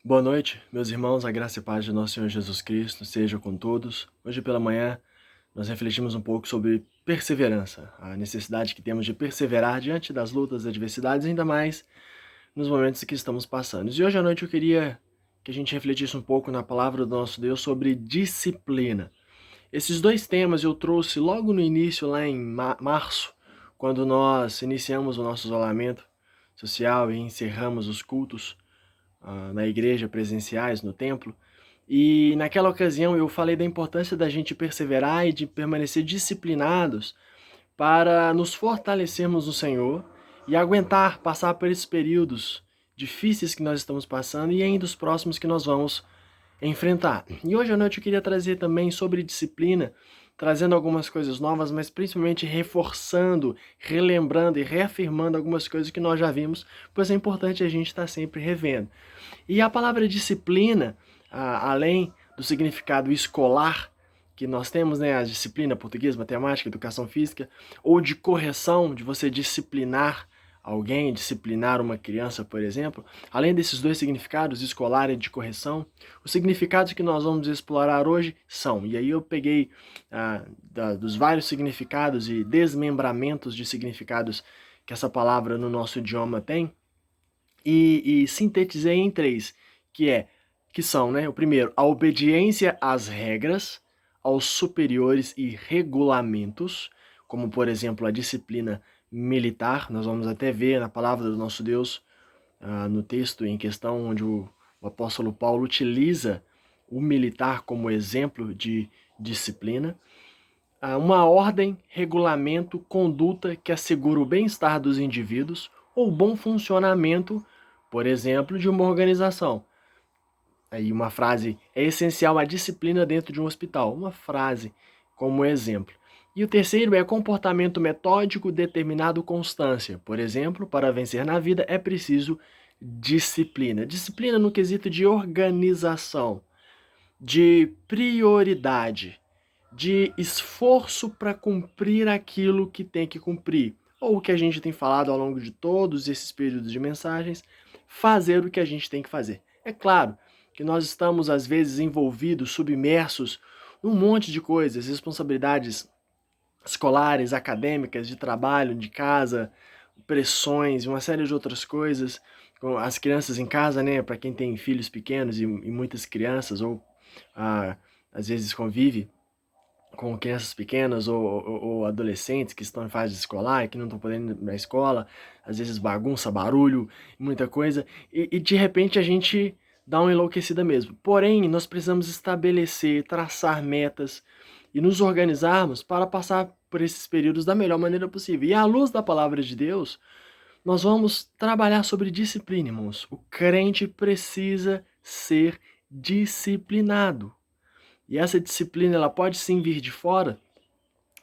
Boa noite, meus irmãos, a graça e paz de nosso Senhor Jesus Cristo seja com todos. Hoje pela manhã nós refletimos um pouco sobre perseverança, a necessidade que temos de perseverar diante das lutas e adversidades, ainda mais nos momentos que estamos passando. E hoje à noite eu queria que a gente refletisse um pouco na palavra do nosso Deus sobre disciplina. Esses dois temas eu trouxe logo no início, lá em março, quando nós iniciamos o nosso isolamento social e encerramos os cultos na igreja, presenciais, no templo. E naquela ocasião eu falei da importância da gente perseverar e de permanecer disciplinados para nos fortalecermos no Senhor e aguentar passar por esses períodos difíceis que nós estamos passando e ainda os próximos que nós vamos enfrentar. E hoje à noite eu queria trazer também sobre disciplina, trazendo algumas coisas novas, mas principalmente reforçando, relembrando e reafirmando algumas coisas que nós já vimos, pois é importante a gente estar sempre revendo. E a palavra disciplina, além do significado escolar que nós temos, né, a disciplina português, matemática, educação física, ou de correção, de você disciplinar alguém, disciplinar uma criança, por exemplo, além desses dois significados, escolar e de correção, os significados que nós vamos explorar hoje são, e aí eu peguei dos vários significados e desmembramentos de significados que essa palavra no nosso idioma tem, e sintetizei em três, que são, né, o primeiro, a obediência às regras, aos superiores e regulamentos, como por exemplo a disciplina militar. Nós vamos até ver na palavra do nosso Deus, no texto em questão, onde o apóstolo Paulo utiliza o militar como exemplo de disciplina. Uma ordem, regulamento, conduta que assegura o bem-estar dos indivíduos ou o bom funcionamento, por exemplo, de uma organização. Aí uma frase: é essencial a disciplina dentro de um hospital. Uma frase como exemplo. E o terceiro é comportamento metódico, determinado, constância. Por exemplo, para vencer na vida é preciso disciplina. Disciplina no quesito de organização, de prioridade, de esforço para cumprir aquilo que tem que cumprir. Ou o que a gente tem falado ao longo de todos esses períodos de mensagens, fazer o que a gente tem que fazer. É claro que nós estamos, às vezes, envolvidos, submersos num monte de coisas, responsabilidades escolares, acadêmicas, de trabalho, de casa, pressões e uma série de outras coisas. Com as crianças em casa, né, para quem tem filhos pequenos e muitas crianças, ou às vezes convive com crianças pequenas ou adolescentes que estão em fase escolar e que não estão podendo ir na escola, às vezes bagunça, barulho, muita coisa, e de repente a gente dá uma enlouquecida mesmo. Porém, nós precisamos estabelecer, traçar metas e nos organizarmos para passar por esses períodos da melhor maneira possível. E à luz da palavra de Deus, nós vamos trabalhar sobre disciplina, irmãos. O crente precisa ser disciplinado. E essa disciplina, ela pode sim vir de fora,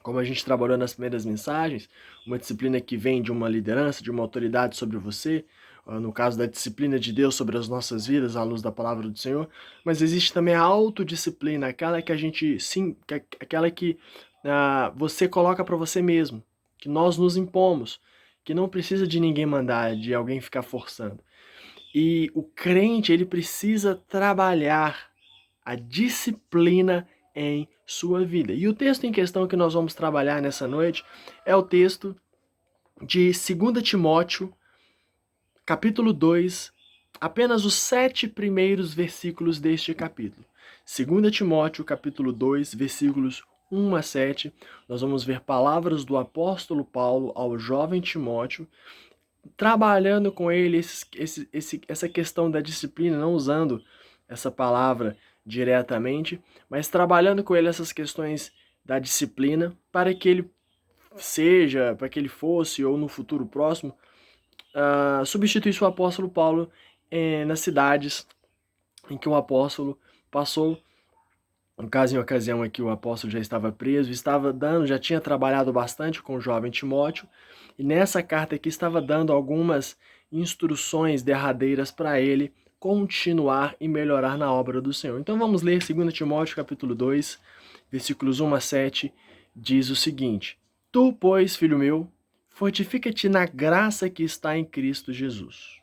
como a gente trabalhou nas primeiras mensagens, uma disciplina que vem de uma liderança, de uma autoridade sobre você, no caso da disciplina de Deus sobre as nossas vidas, à luz da palavra do Senhor, mas existe também a autodisciplina, aquela que a gente, sim, aquela que você coloca para você mesmo, que nós nos impomos, que não precisa de ninguém mandar, de alguém ficar forçando. E o crente, ele precisa trabalhar a disciplina em sua vida. E o texto em questão que nós vamos trabalhar nessa noite é o texto de 2 Timóteo, capítulo 2, apenas os 7 primeiros versículos deste capítulo. 2 Timóteo, capítulo 2, versículos 1 a 7, nós vamos ver palavras do apóstolo Paulo ao jovem Timóteo, trabalhando com ele essa questão da disciplina, não usando essa palavra diretamente, mas trabalhando com ele essas questões da disciplina para que ele seja, para que ele fosse, ou no futuro próximo, substituísse o apóstolo Paulo nas cidades em que o apóstolo passou. No caso, em ocasião aqui, o apóstolo já estava preso, já tinha trabalhado bastante com o jovem Timóteo, e nessa carta aqui estava dando algumas instruções derradeiras para ele continuar e melhorar na obra do Senhor. Então vamos ler 2 Timóteo capítulo 2, versículos 1 a 7, diz o seguinte: Tu, pois, filho meu, fortifica-te na graça que está em Cristo Jesus.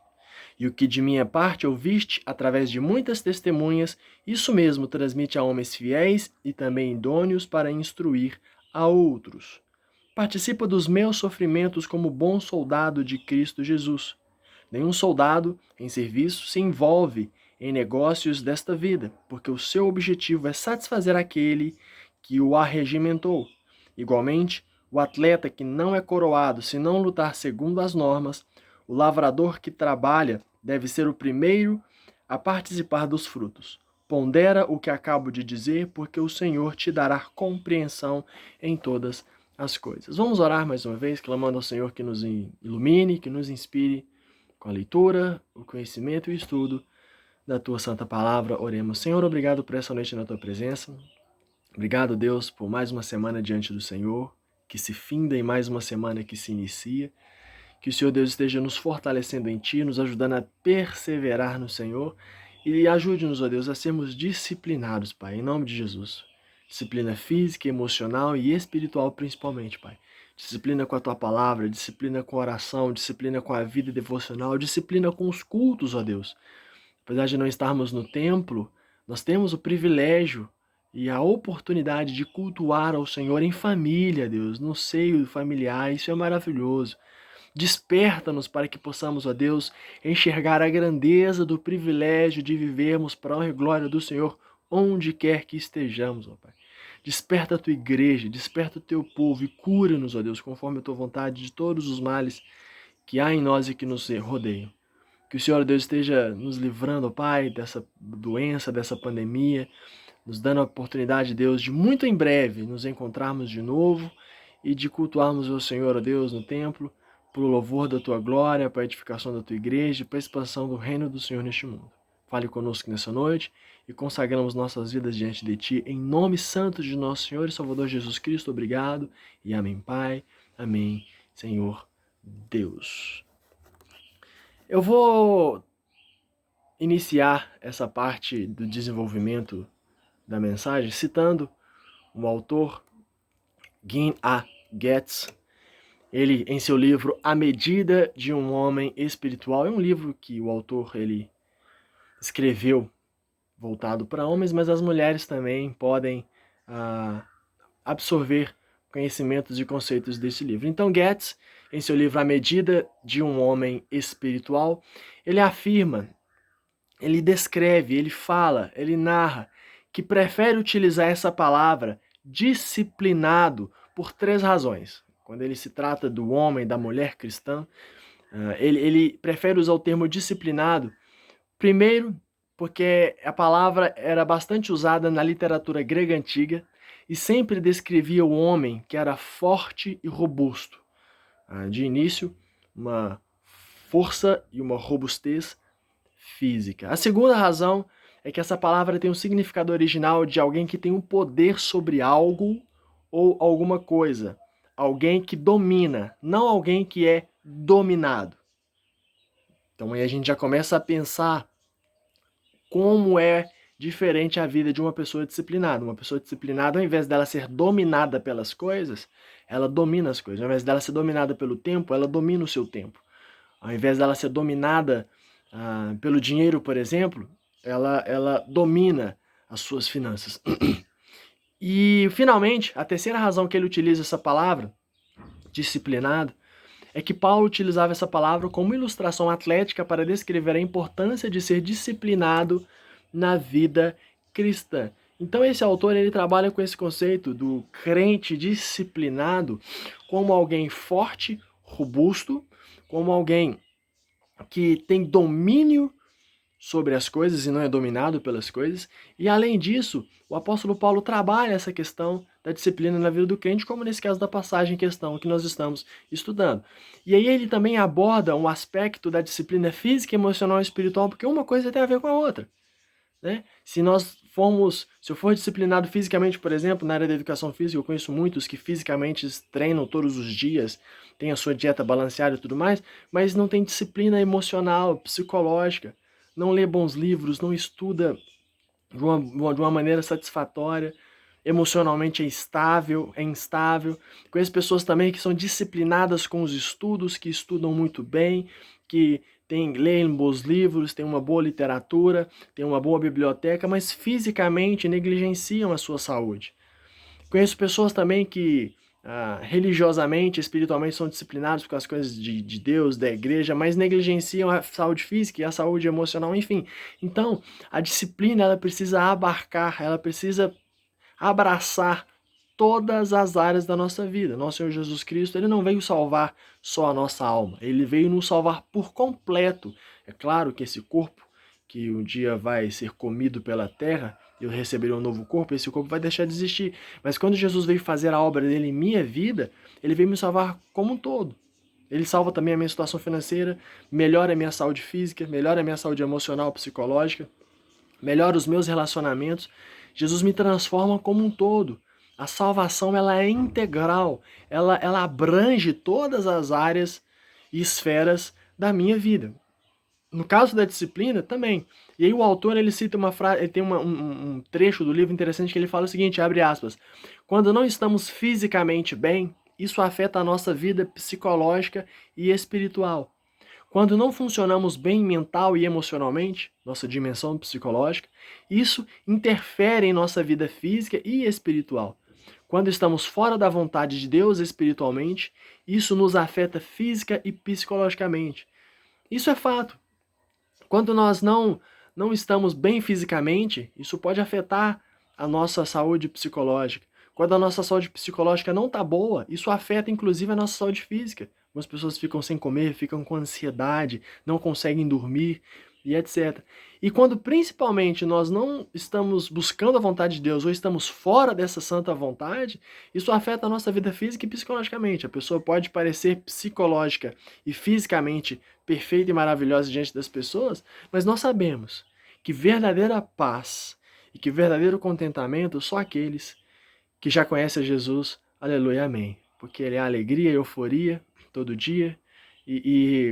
E o que de minha parte ouviste, através de muitas testemunhas, isso mesmo transmite a homens fiéis e também idôneos para instruir a outros. Participa dos meus sofrimentos como bom soldado de Cristo Jesus. Nenhum soldado em serviço se envolve em negócios desta vida, porque o seu objetivo é satisfazer aquele que o arregimentou. Igualmente, o atleta que não é coroado se não lutar segundo as normas, o lavrador que trabalha deve ser o primeiro a participar dos frutos. Pondera o que acabo de dizer, porque o Senhor te dará compreensão em todas as coisas. Vamos orar mais uma vez, clamando ao Senhor que nos ilumine, que nos inspire com a leitura, o conhecimento e o estudo da Tua Santa Palavra. Oremos. Senhor, obrigado por essa noite na Tua presença. Obrigado, Deus, por mais uma semana diante do Senhor, que se finda em mais uma semana que se inicia. Que o Senhor Deus esteja nos fortalecendo em Ti, nos ajudando a perseverar no Senhor e ajude-nos, ó Deus, a sermos disciplinados, Pai, em nome de Jesus. Disciplina física, emocional e espiritual principalmente, Pai. Disciplina com a Tua palavra, disciplina com a oração, disciplina com a vida devocional, disciplina com os cultos, ó Deus. Apesar de não estarmos no templo, nós temos o privilégio e a oportunidade de cultuar ao Senhor em família, Deus, no seio familiar. Isso é maravilhoso. Desperta-nos para que possamos, ó Deus, enxergar a grandeza do privilégio de vivermos para a honra e glória do Senhor onde quer que estejamos, ó Pai. Desperta a Tua igreja, desperta o Teu povo e cura-nos, ó Deus, conforme a Tua vontade, de todos os males que há em nós e que nos rodeiam. Que o Senhor, Deus, esteja nos livrando, ó Pai, dessa doença, dessa pandemia, nos dando a oportunidade, Deus, de muito em breve nos encontrarmos de novo e de cultuarmos o Senhor, ó Deus, no templo, para o louvor da Tua glória, para a edificação da Tua igreja, para a expansão do reino do Senhor neste mundo. Fale conosco nessa noite e consagramos nossas vidas diante de Ti, em nome santo de nosso Senhor e Salvador Jesus Cristo. Obrigado e amém, Pai. Amém, Senhor Deus. Eu vou iniciar essa parte do desenvolvimento da mensagem citando um autor, Gene A. Getz. Ele, em seu livro A Medida de um Homem Espiritual, é um livro que o autor ele escreveu voltado para homens, mas as mulheres também podem absorver conhecimentos e conceitos desse livro. Então, Getz, em seu livro A Medida de um Homem Espiritual, ele afirma, ele descreve, ele fala, ele narra que prefere utilizar essa palavra disciplinado por 3 razões. Quando ele se trata do homem, da mulher cristã, ele prefere usar o termo disciplinado, primeiro, porque a palavra era bastante usada na literatura grega antiga e sempre descrevia o homem que era forte e robusto. De início, uma força e uma robustez física. A segunda razão é que essa palavra tem um significado original de alguém que tem um poder sobre algo ou alguma coisa. Alguém que domina, não alguém que é dominado. Então aí a gente já começa a pensar como é diferente a vida de uma pessoa disciplinada. Uma pessoa disciplinada, ao invés dela ser dominada pelas coisas, ela domina as coisas. Ao invés dela ser dominada pelo tempo, ela domina o seu tempo. Ao invés dela ser dominada pelo dinheiro, por exemplo, ela domina as suas finanças. E, finalmente, a terceira razão que ele utiliza essa palavra, disciplinado, é que Paulo utilizava essa palavra como ilustração atlética para descrever a importância de ser disciplinado na vida cristã. Então esse autor ele trabalha com esse conceito do crente disciplinado como alguém forte, robusto, como alguém que tem domínio sobre as coisas e não é dominado pelas coisas. E além disso, o apóstolo Paulo trabalha essa questão da disciplina na vida do crente, como nesse caso da passagem em questão que nós estamos estudando. E aí ele também aborda um aspecto da disciplina física, emocional e espiritual, porque uma coisa tem a ver com a outra, né? Se eu for disciplinado fisicamente, por exemplo, na área da educação física, eu conheço muitos que fisicamente treinam todos os dias, têm a sua dieta balanceada e tudo mais, mas não tem disciplina emocional, psicológica, não lê bons livros, não estuda de uma maneira satisfatória, emocionalmente é instável. Conheço pessoas também que são disciplinadas com os estudos, que estudam muito bem, que leem bons livros, têm uma boa literatura, têm uma boa biblioteca, mas fisicamente negligenciam a sua saúde. Conheço pessoas também que religiosamente, espiritualmente são disciplinados com as coisas de Deus, da igreja, mas negligenciam a saúde física e a saúde emocional, enfim. Então, a disciplina ela precisa abarcar, ela precisa abraçar todas as áreas da nossa vida. Nosso Senhor Jesus Cristo, ele não veio salvar só a nossa alma, ele veio nos salvar por completo. É claro que esse corpo, que um dia vai ser comido pela terra, eu receberei um novo corpo, esse corpo vai deixar de existir. Mas quando Jesus veio fazer a obra dele em minha vida, ele veio me salvar como um todo. Ele salva também a minha situação financeira, melhora a minha saúde física, melhora a minha saúde emocional, psicológica, melhora os meus relacionamentos. Jesus me transforma como um todo. A salvação ela é integral, ela abrange todas as áreas e esferas da minha vida. No caso da disciplina, também. E aí o autor ele cita uma frase, ele tem um trecho do livro interessante que ele fala o seguinte, abre aspas, quando não estamos fisicamente bem, isso afeta a nossa vida psicológica e espiritual. Quando não funcionamos bem mental e emocionalmente, nossa dimensão psicológica, isso interfere em nossa vida física e espiritual. Quando estamos fora da vontade de Deus espiritualmente, isso nos afeta física e psicologicamente. Isso é fato. Quando nós não estamos bem fisicamente, isso pode afetar a nossa saúde psicológica. Quando a nossa saúde psicológica não está boa, isso afeta inclusive a nossa saúde física. Algumas pessoas ficam sem comer, ficam com ansiedade, não conseguem dormir e etc. E quando principalmente nós não estamos buscando a vontade de Deus ou estamos fora dessa santa vontade, isso afeta a nossa vida física e psicologicamente. A pessoa pode parecer psicológica e fisicamente perfeita e maravilhosa diante das pessoas, mas nós sabemos que verdadeira paz e que verdadeiro contentamento só aqueles que já conhecem a Jesus, aleluia, amém. Porque ele é alegria e euforia todo dia,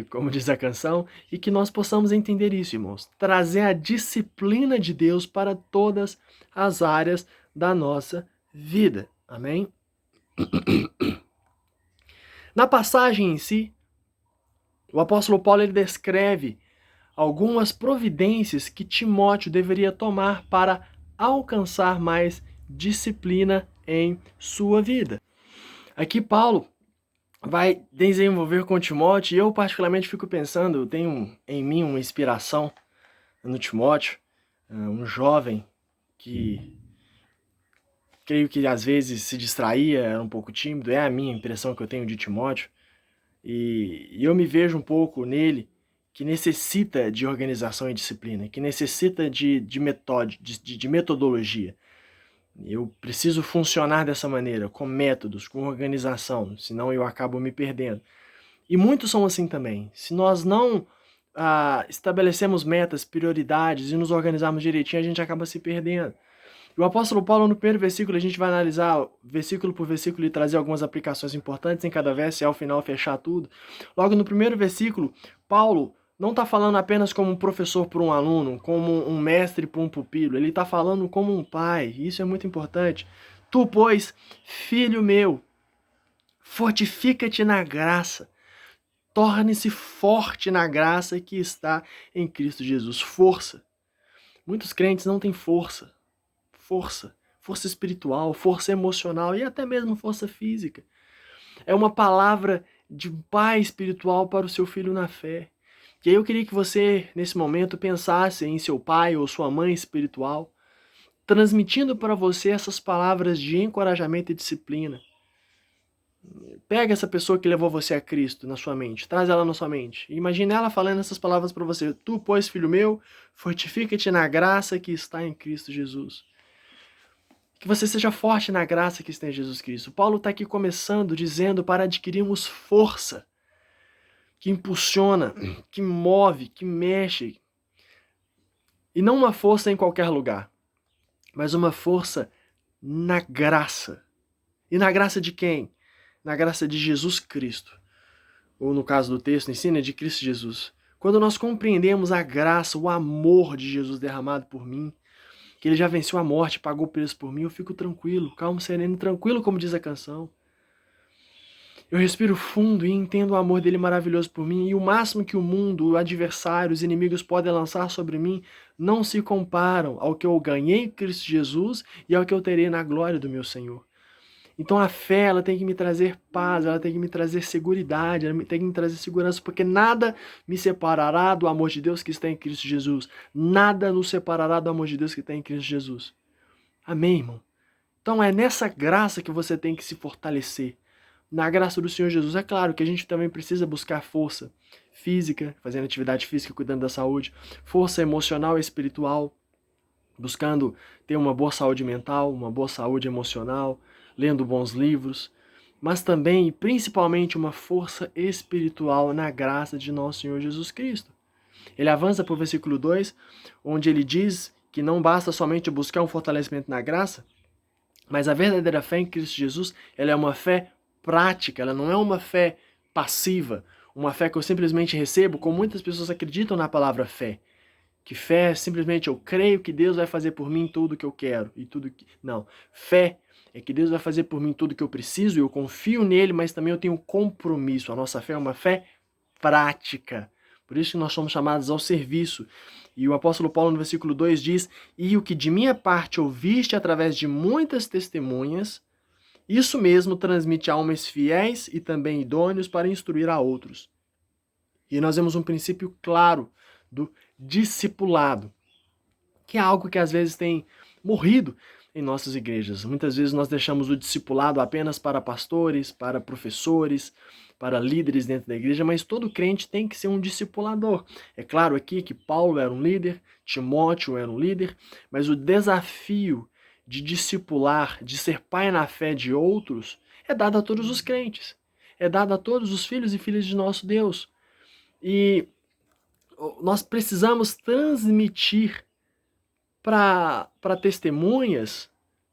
como diz a canção, e que nós possamos entender isso, irmãos. Trazer a disciplina de Deus para todas as áreas da nossa vida. Amém? Na passagem em si, o apóstolo Paulo ele descreve algumas providências que Timóteo deveria tomar para alcançar mais disciplina em sua vida. Aqui Paulo vai desenvolver com Timóteo, e eu particularmente fico pensando, eu tenho em mim uma inspiração no Timóteo, um jovem que creio que às vezes se distraía, era um pouco tímido, é a minha impressão que eu tenho de Timóteo, e eu me vejo um pouco nele, que necessita de organização e disciplina, que necessita de metodologia. Eu preciso funcionar dessa maneira, com métodos, com organização, senão eu acabo me perdendo. E muitos são assim também. Se nós não estabelecemos metas, prioridades e nos organizarmos direitinho, a gente acaba se perdendo. E o apóstolo Paulo, no primeiro versículo, a gente vai analisar versículo por versículo e trazer algumas aplicações importantes em cada verso e ao final fechar tudo. Logo no primeiro versículo, Paulo não está falando apenas como um professor para um aluno, como um mestre para um pupilo. Ele está falando como um pai. Isso é muito importante. Tu, pois, filho meu, fortifica-te na graça. Torne-se forte na graça que está em Cristo Jesus. Força. Muitos crentes não têm força. Força espiritual, força emocional e até mesmo força física. É uma palavra de pai espiritual para o seu filho na fé. E aí eu queria que você, nesse momento, pensasse em seu pai ou sua mãe espiritual, transmitindo para você essas palavras de encorajamento e disciplina. Pega essa pessoa que levou você a Cristo na sua mente, traz ela na sua mente. Imagine ela falando essas palavras para você. Tu, pois, filho meu, fortifica-te na graça que está em Cristo Jesus. Que você seja forte na graça que está em Jesus Cristo. Paulo está aqui começando dizendo para adquirirmos força, que impulsiona, que move, que mexe. E não uma força em qualquer lugar, mas uma força na graça. E na graça de quem? Na graça de Jesus Cristo. Ou no caso do texto, ensina de Cristo Jesus. Quando nós compreendemos a graça, o amor de Jesus derramado por mim, que ele já venceu a morte, pagou o preço por mim, eu fico tranquilo, calmo, sereno, tranquilo, como diz a canção. Eu respiro fundo e entendo o amor dele maravilhoso por mim, e o máximo que o mundo, o adversário, os inimigos podem lançar sobre mim não se comparam ao que eu ganhei em Cristo Jesus e ao que eu terei na glória do meu Senhor. Então a fé, ela tem que me trazer paz, ela tem que me trazer seguridade, ela tem que me trazer segurança, porque nada me separará do amor de Deus que está em Cristo Jesus. Nada nos separará do amor de Deus que está em Cristo Jesus. Amém, irmão? Então é nessa graça que você tem que se fortalecer. Na graça do Senhor Jesus. É claro que a gente também precisa buscar força física, fazendo atividade física, cuidando da saúde, força emocional e espiritual, buscando ter uma boa saúde mental, uma boa saúde emocional, lendo bons livros, mas também e principalmente uma força espiritual na graça de nosso Senhor Jesus Cristo. Ele avança para o versículo 2, onde ele diz que não basta somente buscar um fortalecimento na graça, mas a verdadeira fé em Cristo Jesus, ela é uma fé prática, ela não é uma fé passiva, uma fé que eu simplesmente recebo, como muitas pessoas acreditam na palavra fé. Que fé é simplesmente eu creio que Deus vai fazer por mim tudo o que eu quero e tudo que... Não, fé é que Deus vai fazer por mim tudo o que eu preciso e eu confio nele, mas também eu tenho um compromisso. A nossa fé é uma fé prática. Por isso que nós somos chamados ao serviço. E o apóstolo Paulo no versículo 2 diz: "E o que de minha parte ouviste através de muitas testemunhas, isso mesmo transmite a homens fiéis e também idôneos para instruir a outros." E nós vemos um princípio claro do discipulado, que é algo que às vezes tem morrido em nossas igrejas. Muitas vezes nós deixamos o discipulado apenas para pastores, para professores, para líderes dentro da igreja, mas todo crente tem que ser um discipulador. É claro aqui que Paulo era um líder, Timóteo era um líder, mas o desafio de discipular, de ser pai na fé de outros, é dado a todos os crentes. É dado a todos os filhos e filhas de nosso Deus. E nós precisamos transmitir para testemunhas,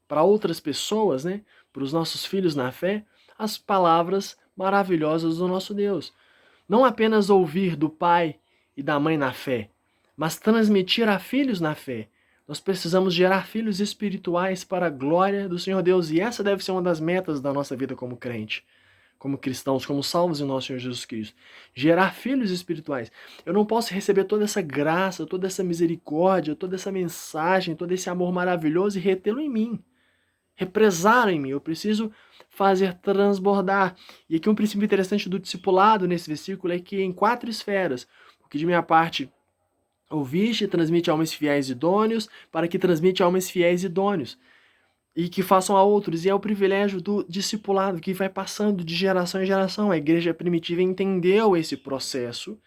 para outras pessoas, né, para os nossos filhos na fé, as palavras maravilhosas do nosso Deus. Não apenas ouvir do pai e da mãe na fé, mas transmitir a filhos na fé. Nós precisamos gerar filhos espirituais para a glória do Senhor Deus, e essa deve ser uma das metas da nossa vida como crente, como cristãos, como salvos em nosso Senhor Jesus Cristo. Gerar filhos espirituais. Eu não posso receber toda essa graça, toda essa misericórdia, toda essa mensagem, todo esse amor maravilhoso e retê-lo em mim. Represar em mim. Eu preciso fazer transbordar. E aqui um princípio interessante do discipulado nesse versículo é que em 4 esferas, o que de minha parte ouviste, transmite a homens fiéis e idôneos, para que transmite a homens fiéis e idôneos, e que façam a outros. E é o privilégio do discipulado, que vai passando de geração em geração. A igreja primitiva entendeu esse processo,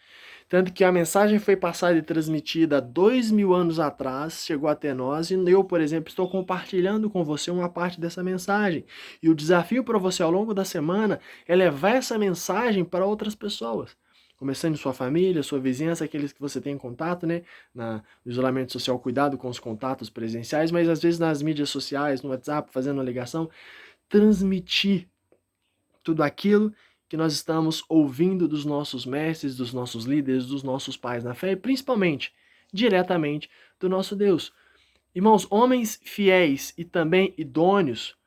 tanto que a mensagem foi passada e transmitida há 2000 anos atrás, chegou até nós, e eu, por exemplo, estou compartilhando com você uma parte dessa mensagem. E o desafio para você ao longo da semana é levar essa mensagem para outras pessoas. Começando em sua família, sua vizinhança, aqueles que você tem contato, né? No isolamento social, cuidado com os contatos presenciais, mas às vezes nas mídias sociais, no WhatsApp, fazendo uma ligação, transmitir tudo aquilo que nós estamos ouvindo dos nossos mestres, dos nossos líderes, dos nossos pais na fé, e principalmente, diretamente, do nosso Deus. Irmãos, homens fiéis e também idôneos,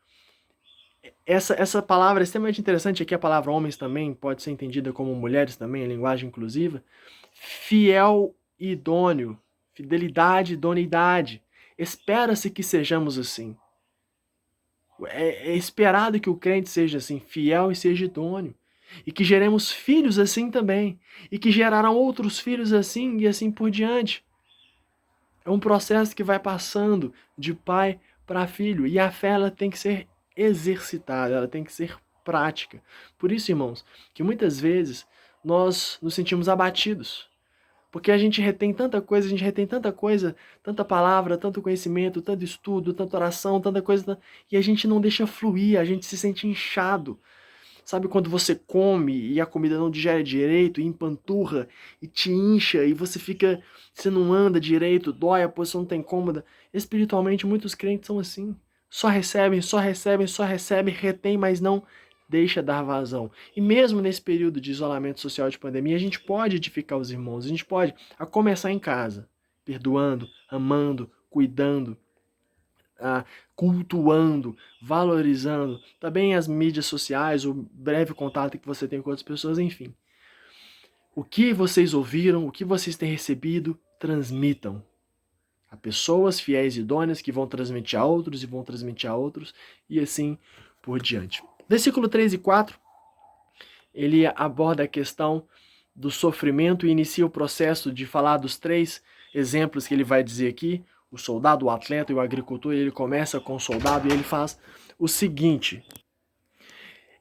essa palavra é extremamente interessante. Aqui a palavra homens também pode ser entendida como mulheres também, em linguagem inclusiva. Fiel e idôneo, fidelidade, idoneidade. Espera-se que sejamos assim. É esperado que o crente seja assim, fiel e seja idôneo. E que geremos filhos assim também. E que gerarão outros filhos assim e assim por diante. É um processo que vai passando de pai para filho. E a fé, ela tem que ser exercitada, ela tem que ser prática. Por isso, irmãos, que muitas vezes nós nos sentimos abatidos. Porque a gente retém tanta coisa, tanta palavra, tanto conhecimento, tanto estudo, tanta oração, tanta coisa, e a gente não deixa fluir, a gente se sente inchado. Sabe quando você come e a comida não digere direito, e empanturra, e te incha, e você não anda direito, dói, a posição não tá incômoda? Espiritualmente, muitos crentes são assim. Só recebem, só recebem, só recebem, retém, mas não deixa dar vazão. E mesmo nesse período de isolamento social, de pandemia, a gente pode edificar os irmãos, a gente pode, a começar em casa, perdoando, amando, cuidando, cultuando, valorizando, também as mídias sociais, o breve contato que você tem com outras pessoas, enfim. O que vocês ouviram, o que vocês têm recebido, transmitam. Há pessoas fiéis e idôneas que vão transmitir a outros e vão transmitir a outros, e assim por diante. Versículo 3 e 4, ele aborda a questão do sofrimento e inicia o processo de falar dos 3 exemplos que ele vai dizer aqui, o soldado, o atleta e o agricultor. Ele começa com o soldado e ele faz o seguinte,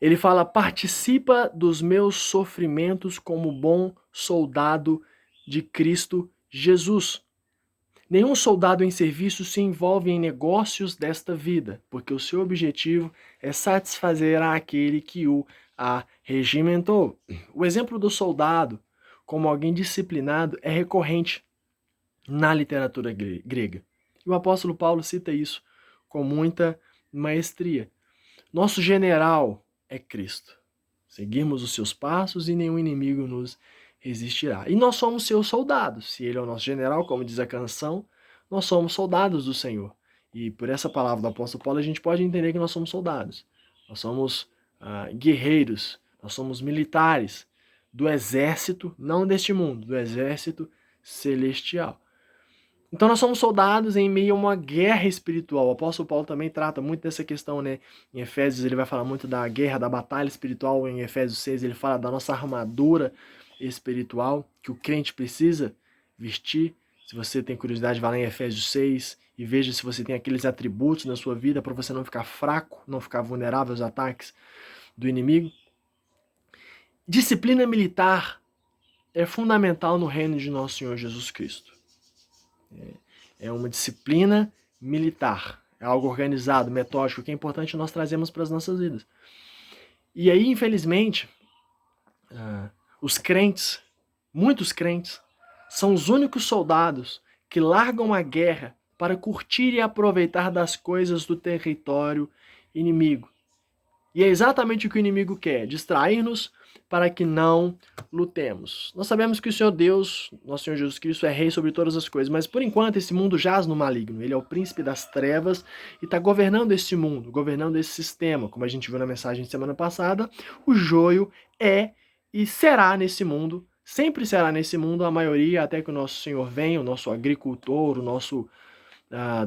ele fala: participa dos meus sofrimentos como bom soldado de Cristo Jesus. Nenhum soldado em serviço se envolve em negócios desta vida, porque o seu objetivo é satisfazer aquele que o arregimentou. O exemplo do soldado, como alguém disciplinado, é recorrente na literatura grega. E o apóstolo Paulo cita isso com muita maestria. Nosso general é Cristo. Seguimos os seus passos e nenhum inimigo nos resistirá. E nós somos seus soldados. Se ele é o nosso general, como diz a canção, nós somos soldados do Senhor. E por essa palavra do apóstolo Paulo, a gente pode entender que nós somos soldados. Nós somos guerreiros, nós somos militares do exército, não deste mundo, do exército celestial. Então nós somos soldados em meio a uma guerra espiritual. O apóstolo Paulo também trata muito dessa questão, né? Em Efésios ele vai falar muito da guerra, da batalha espiritual. Em Efésios 6 ele fala da nossa armadura espiritual que o crente precisa vestir. Se você tem curiosidade, vá lá em Efésios 6 e veja se você tem aqueles atributos na sua vida para você não ficar fraco, não ficar vulnerável aos ataques do inimigo. Disciplina militar é fundamental no reino de nosso Senhor Jesus Cristo. É uma disciplina militar, é algo organizado, metódico, que é importante nós trazemos para as nossas vidas. E aí, infelizmente, os crentes, muitos crentes, são os únicos soldados que largam a guerra para curtir e aproveitar das coisas do território inimigo. E é exatamente o que o inimigo quer, distrair-nos para que não lutemos. Nós sabemos que o Senhor Deus, nosso Senhor Jesus Cristo, é rei sobre todas as coisas, mas por enquanto esse mundo jaz no maligno. Ele é o príncipe das trevas e está governando esse mundo, governando esse sistema. Como a gente viu na mensagem de semana passada, o joio é e será nesse mundo, sempre será nesse mundo a maioria, até que o nosso Senhor venha, o nosso agricultor, o nosso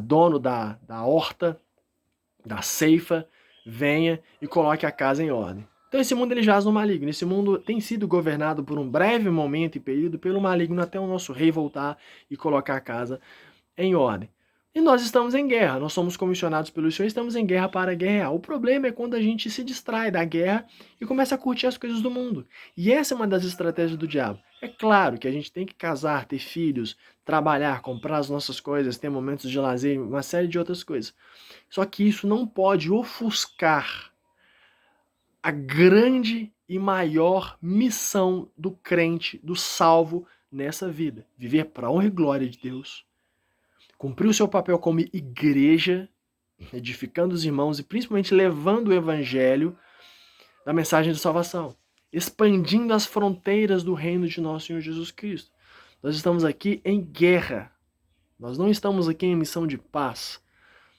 dono da horta, da ceifa, venha e coloque a casa em ordem. Então esse mundo ele jaz no maligno. Esse mundo tem sido governado por um breve momento e período pelo maligno até o nosso rei voltar e colocar a casa em ordem. E nós estamos em guerra, nós somos comissionados pelo Senhor, estamos em guerra para guerrear. O problema é quando a gente se distrai da guerra e começa a curtir as coisas do mundo. E essa é uma das estratégias do diabo. É claro que a gente tem que casar, ter filhos, trabalhar, comprar as nossas coisas, ter momentos de lazer, uma série de outras coisas. Só que isso não pode ofuscar a grande e maior missão do crente, do salvo nessa vida. Viver para a honra e glória de Deus. Cumprir o seu papel como igreja, edificando os irmãos e principalmente levando o evangelho da mensagem de salvação. Expandindo as fronteiras do reino de nosso Senhor Jesus Cristo. Nós estamos aqui em guerra. Nós não estamos aqui em missão de paz.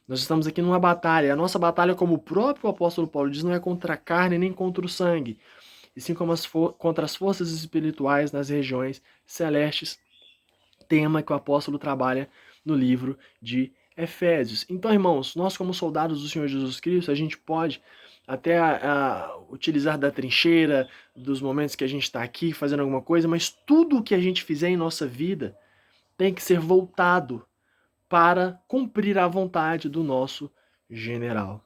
Nós estamos aqui numa batalha. A nossa batalha, como o próprio apóstolo Paulo diz, não é contra a carne nem contra o sangue, e sim contra as forças espirituais nas regiões celestes, tema que o apóstolo trabalha no livro de Efésios. Então, irmãos, nós como soldados do Senhor Jesus Cristo, a gente pode até utilizar da trincheira, dos momentos que a gente está aqui fazendo alguma coisa, mas tudo o que a gente fizer em nossa vida tem que ser voltado para cumprir a vontade do nosso general.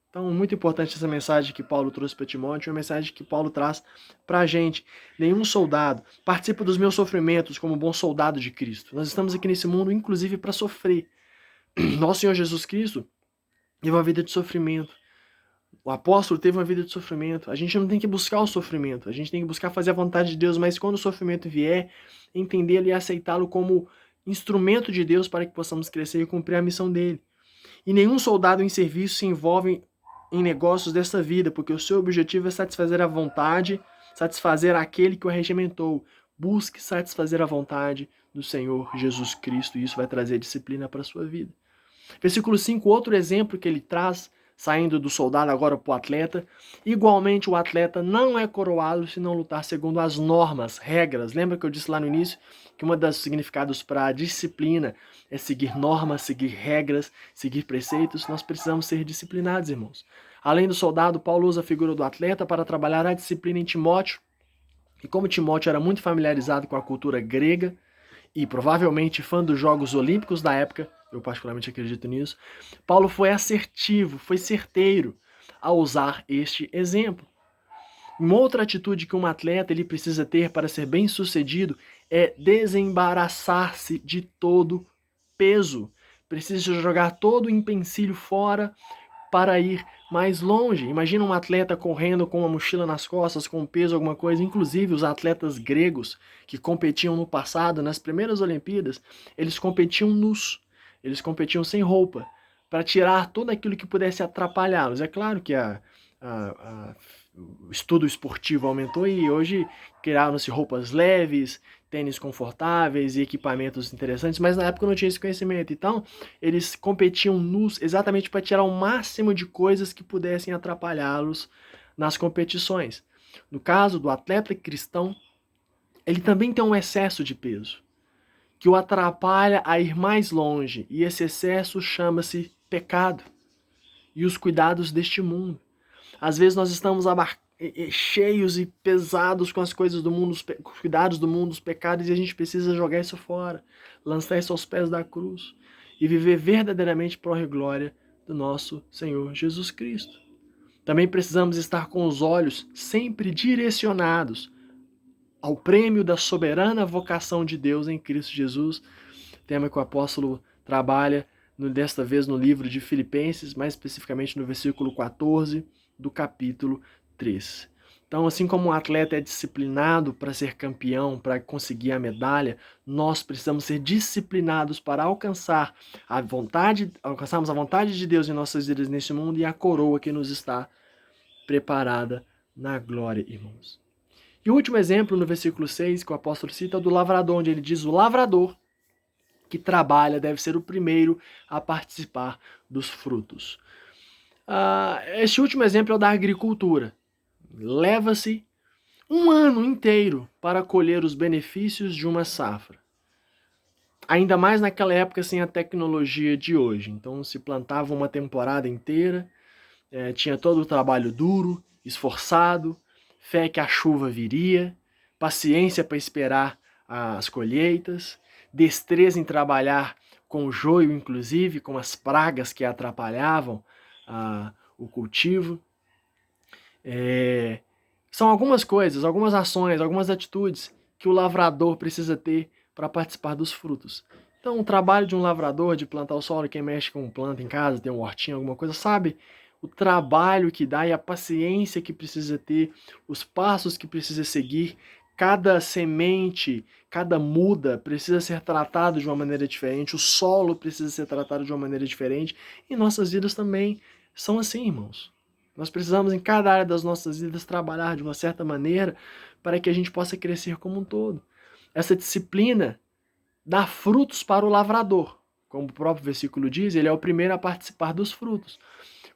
Então, muito importante essa mensagem que Paulo trouxe para Timóteo, uma mensagem que Paulo traz para a gente. Nenhum soldado participa dos meus sofrimentos como bom soldado de Cristo. Nós estamos aqui nesse mundo, inclusive, para sofrer. Nosso Senhor Jesus Cristo teve uma vida de sofrimento. O apóstolo teve uma vida de sofrimento. A gente não tem que buscar o sofrimento, a gente tem que buscar fazer a vontade de Deus, mas quando o sofrimento vier, entendê-lo e aceitá-lo como instrumento de Deus para que possamos crescer e cumprir a missão dele. E nenhum soldado em serviço se envolve em negócios desta vida, porque o seu objetivo é satisfazer a vontade, satisfazer aquele que o regimentou. Busque satisfazer a vontade do Senhor Jesus Cristo, e isso vai trazer disciplina para a sua vida. Versículo 5, outro exemplo que ele traz, saindo do soldado agora para o atleta. Igualmente, o atleta não é coroado se não lutar segundo as normas, regras. Lembra que eu disse lá no início que um dos significados para a disciplina é seguir normas, seguir regras, seguir preceitos? Nós precisamos ser disciplinados, irmãos. Além do soldado, Paulo usa a figura do atleta para trabalhar a disciplina em Timóteo. E como Timóteo era muito familiarizado com a cultura grega e provavelmente fã dos Jogos Olímpicos da época, eu particularmente acredito nisso, Paulo foi assertivo, foi certeiro ao usar este exemplo. Uma outra atitude que um atleta ele precisa ter para ser bem-sucedido é desembaraçar-se de todo peso. Precisa jogar todo o empecilho fora para ir mais longe. Imagina um atleta correndo com uma mochila nas costas, com peso, alguma coisa. Inclusive, os atletas gregos que competiam no passado, nas primeiras Olimpíadas, eles competiam nus, eles competiam sem roupa, para tirar tudo aquilo que pudesse atrapalhá-los. É claro que o estudo esportivo aumentou e hoje criaram-se roupas leves, tênis confortáveis e equipamentos interessantes, mas na época não tinha esse conhecimento. Então, eles competiam nus exatamente para tirar o máximo de coisas que pudessem atrapalhá-los nas competições. No caso do atleta cristão, ele também tem um excesso de peso, que o atrapalha a ir mais longe, e esse excesso chama-se pecado e os cuidados deste mundo. Às vezes nós estamos cheios e pesados com as coisas do mundo, os cuidados do mundo, os pecados, e a gente precisa jogar isso fora, lançar isso aos pés da cruz e viver verdadeiramente para a glória do nosso Senhor Jesus Cristo. Também precisamos estar com os olhos sempre direcionados ao prêmio da soberana vocação de Deus em Cristo Jesus, tema que o apóstolo trabalha desta vez no livro de Filipenses, mais especificamente no versículo 14 do capítulo 3. Então, assim como um atleta é disciplinado para ser campeão, para conseguir a medalha, nós precisamos ser disciplinados para alcançarmos a vontade de Deus em nossas vidas neste mundo e a coroa que nos está preparada na glória, irmãos. E o último exemplo, no versículo 6, que o apóstolo cita, é o do lavrador, onde ele diz: o lavrador que trabalha deve ser o primeiro a participar dos frutos. Este último exemplo é o da agricultura. Leva-se um ano inteiro para colher os benefícios de uma safra. Ainda mais naquela época sem a tecnologia de hoje. Então se plantava uma temporada inteira, tinha todo o trabalho duro, esforçado, fé que a chuva viria, paciência para esperar as colheitas, destreza em trabalhar com o joio, inclusive, com as pragas que atrapalhavam o cultivo. São algumas coisas, algumas ações, algumas atitudes que o lavrador precisa ter para participar dos frutos. Então, o trabalho de um lavrador, de plantar o solo, quem mexe com planta em casa, tem um hortinho, alguma coisa, sabe o trabalho que dá e a paciência que precisa ter, os passos que precisa seguir. Cada semente, cada muda precisa ser tratado de uma maneira diferente, o solo precisa ser tratado de uma maneira diferente, e nossas vidas também são assim, irmãos. Nós precisamos, em cada área das nossas vidas, trabalhar de uma certa maneira para que a gente possa crescer como um todo. Essa disciplina dá frutos para o lavrador. Como o próprio versículo diz, ele é o primeiro a participar dos frutos.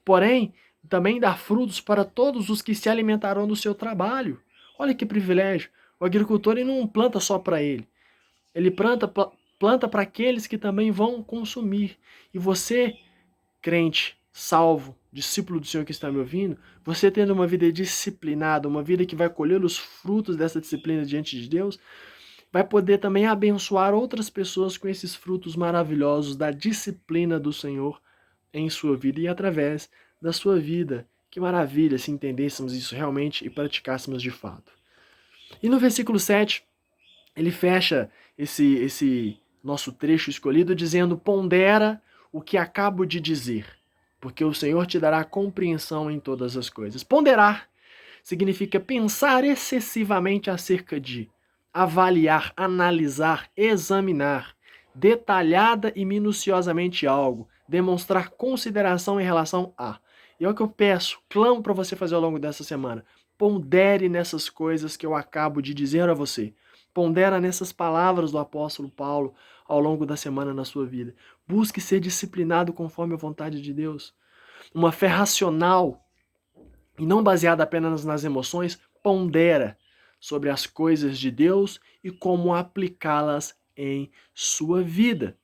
Porém, também dá frutos para todos os que se alimentarão do seu trabalho. Olha que privilégio. O agricultor ele não planta só para ele. Ele planta para aqueles que também vão consumir. E você, crente, salvo, discípulo do Senhor que está me ouvindo, você tendo uma vida disciplinada, uma vida que vai colher os frutos dessa disciplina diante de Deus, vai poder também abençoar outras pessoas com esses frutos maravilhosos da disciplina do Senhor em sua vida e através da sua vida. Que maravilha se entendêssemos isso realmente e praticássemos de fato. E no versículo 7, ele fecha esse nosso trecho escolhido dizendo: pondera o que acabo de dizer, porque o Senhor te dará compreensão em todas as coisas. Ponderar significa pensar excessivamente acerca de, avaliar, analisar, examinar, detalhada e minuciosamente algo, demonstrar consideração em relação a. E é o que eu peço, clamo para você fazer ao longo dessa semana. Pondere nessas coisas que eu acabo de dizer a você. Pondera nessas palavras do apóstolo Paulo ao longo da semana na sua vida. Busque ser disciplinado conforme a vontade de Deus. Uma fé racional e não baseada apenas nas emoções, pondera sobre as coisas de Deus e como aplicá-las em sua vida.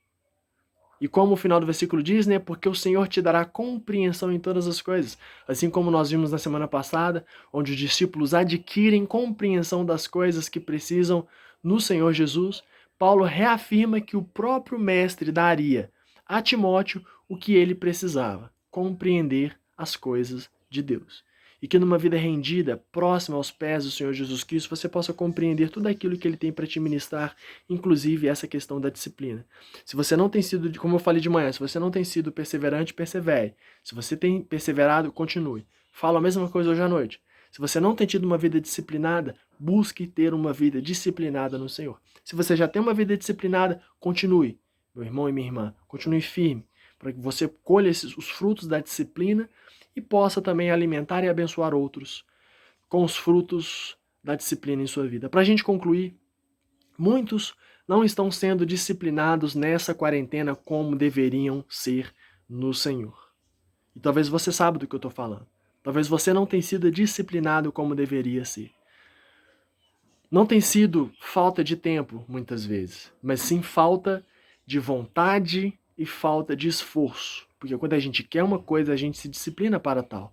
E como o final do versículo diz, né? Porque o Senhor te dará compreensão em todas as coisas. Assim como nós vimos na semana passada, onde os discípulos adquirem compreensão das coisas que precisam no Senhor Jesus, Paulo reafirma que o próprio Mestre daria a Timóteo o que ele precisava, compreender as coisas de Deus. E que numa vida rendida, próxima aos pés do Senhor Jesus Cristo, você possa compreender tudo aquilo que Ele tem para te ministrar, inclusive essa questão da disciplina. Se você não tem sido, como eu falei de manhã, se você não tem sido perseverante, persevere. Se você tem perseverado, continue. Falo a mesma coisa hoje à noite. Se você não tem tido uma vida disciplinada, busque ter uma vida disciplinada no Senhor. Se você já tem uma vida disciplinada, continue, meu irmão e minha irmã, continue firme, para que você colha os frutos da disciplina e possa também alimentar e abençoar outros com os frutos da disciplina em sua vida. Para a gente concluir, muitos não estão sendo disciplinados nessa quarentena como deveriam ser no Senhor. E talvez você saiba do que eu estou falando. Talvez você não tenha sido disciplinado como deveria ser. Não tem sido falta de tempo, muitas vezes, mas sim falta de vontade e falta de esforço. Porque quando a gente quer uma coisa, a gente se disciplina para tal.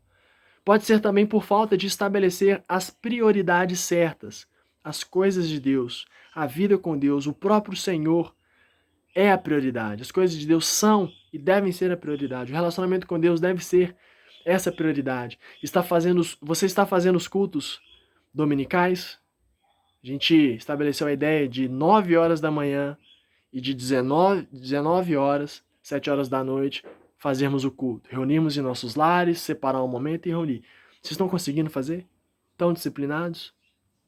Pode ser também por falta de estabelecer as prioridades certas, as coisas de Deus, a vida com Deus, o próprio Senhor é a prioridade. As coisas de Deus são e devem ser a prioridade. O relacionamento com Deus deve ser essa prioridade. Você está fazendo os cultos dominicais? A gente estabeleceu a ideia de 9 horas da manhã e de 19 horas, 7 horas da noite, fazermos o culto. Reunimos em nossos lares, separar um momento e reunir. Vocês estão conseguindo fazer? Estão disciplinados?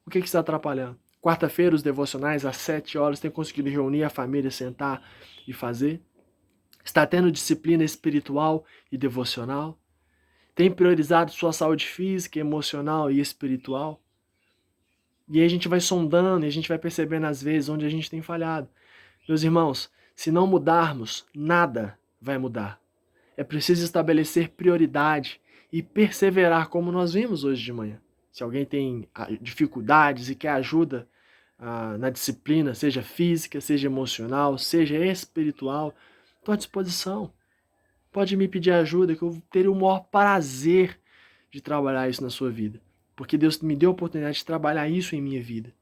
O que está atrapalhando? Quarta-feira, os devocionais, às 7 horas, tem conseguido reunir a família, sentar e fazer? Está tendo disciplina espiritual e devocional? Tem priorizado sua saúde física, emocional e espiritual? E aí a gente vai sondando e a gente vai percebendo às vezes onde a gente tem falhado. Meus irmãos, se não mudarmos, nada vai mudar. É preciso estabelecer prioridade e perseverar, como nós vimos hoje de manhã. Se alguém tem dificuldades e quer ajuda na disciplina, seja física, seja emocional, seja espiritual, estou à disposição. Pode me pedir ajuda, que eu teria o maior prazer de trabalhar isso na sua vida. Porque Deus me deu a oportunidade de trabalhar isso em minha vida.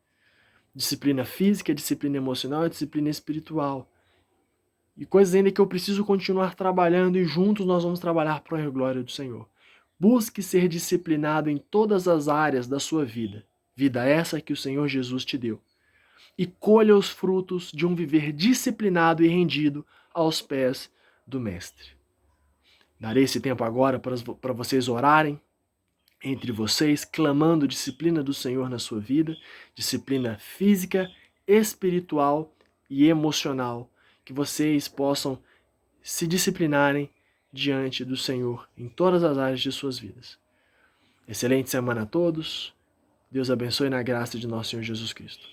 Disciplina física, disciplina emocional e disciplina espiritual. E coisas ainda que eu preciso continuar trabalhando e juntos nós vamos trabalhar para a glória do Senhor. Busque ser disciplinado em todas as áreas da sua vida. Vida essa que o Senhor Jesus te deu. E colha os frutos de um viver disciplinado e rendido aos pés do Mestre. Darei esse tempo agora para vocês orarem entre vocês, clamando disciplina do Senhor na sua vida, disciplina física, espiritual e emocional, que vocês possam se disciplinarem diante do Senhor em todas as áreas de suas vidas. Excelente semana a todos. Deus abençoe na graça de nosso Senhor Jesus Cristo.